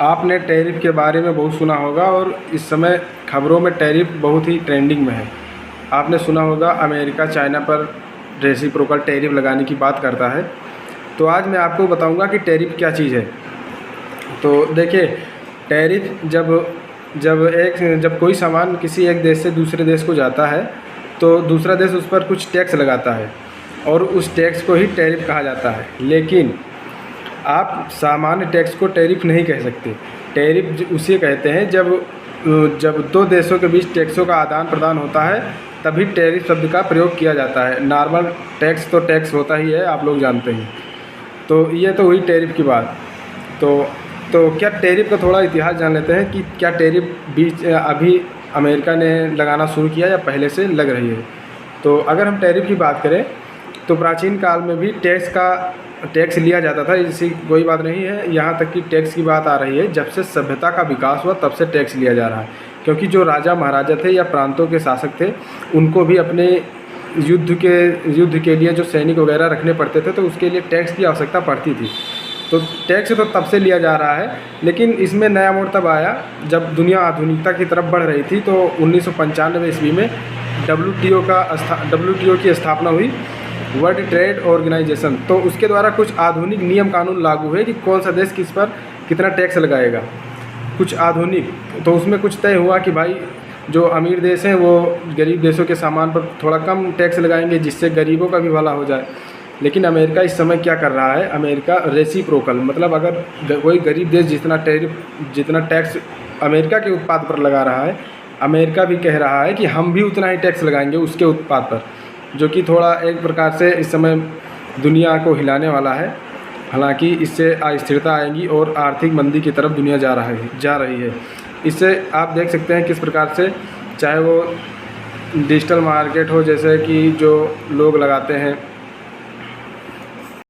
आपने टैरिफ के बारे में बहुत सुना होगा और इस समय खबरों में टैरिफ बहुत ही ट्रेंडिंग में है। आपने सुना होगा अमेरिका चाइना पर रेसिप्रोकल टैरिफ लगाने की बात करता है। तो आज मैं आपको बताऊंगा कि टैरिफ क्या चीज़ है। तो देखिए, टैरिफ जब कोई सामान किसी एक देश से दूसरे देश को जाता है तो दूसरा देश उस पर कुछ टैक्स लगाता है और उस टैक्स को ही टैरिफ कहा जाता है। लेकिन आप सामान्य टैक्स को टैरिफ नहीं कह सकते। टैरिफ उसे कहते हैं जब दो देशों के बीच टैक्सों का आदान प्रदान होता है, तभी टैरिफ शब्द का प्रयोग किया जाता है। नॉर्मल टैक्स तो टैक्स होता ही है, आप लोग जानते हैं। तो ये तो हुई टैरिफ की बात। तो क्या टैरिफ का थोड़ा इतिहास जान लेते हैं कि क्या टैरिफ अभी अमेरिका ने लगाना शुरू किया या पहले से लग रही है। तो अगर हम टैरिफ की बात करें तो प्राचीन काल में भी टैक्स लिया जाता था, इसकी कोई बात नहीं है। यहाँ तक कि टैक्स की बात आ रही है, जब से सभ्यता का विकास हुआ तब से टैक्स लिया जा रहा है। क्योंकि जो राजा महाराजा थे या प्रांतों के शासक थे, उनको भी अपने युद्ध के लिए जो सैनिक वगैरह रखने पड़ते थे, तो उसके लिए टैक्स की आवश्यकता पड़ती थी। तो टैक्स तो तब से लिया जा रहा है। लेकिन इसमें नया मोड़ तब आया जब दुनिया आधुनिकता की तरफ बढ़ रही थी। तो 1995 ईस्वी में WTO की स्थापना हुई, वर्ल्ड ट्रेड ऑर्गेनाइजेशन। तो उसके द्वारा कुछ आधुनिक नियम कानून लागू हुए कि कौन सा देश किस पर कितना टैक्स लगाएगा। कुछ आधुनिक, तो उसमें कुछ तय हुआ कि भाई जो अमीर देश हैं वो गरीब देशों के सामान पर थोड़ा कम टैक्स लगाएंगे, जिससे गरीबों का भी भला हो जाए। लेकिन अमेरिका इस समय क्या कर रहा है, अमेरिका रेसिप्रोकल, मतलब अगर कोई गरीब देश जितना टैक्स अमेरिका के उत्पाद पर लगा रहा है, अमेरिका भी कह रहा है कि हम भी उतना ही टैक्स लगाएंगे उसके उत्पाद पर, जो कि थोड़ा एक प्रकार से इस समय दुनिया को हिलाने वाला है। हालांकि इससे अस्थिरता आएगी और आर्थिक मंदी की तरफ दुनिया जा रही है। इससे आप देख सकते हैं किस प्रकार से, चाहे वो डिजिटल मार्केट हो, जैसे कि जो लोग लगाते हैं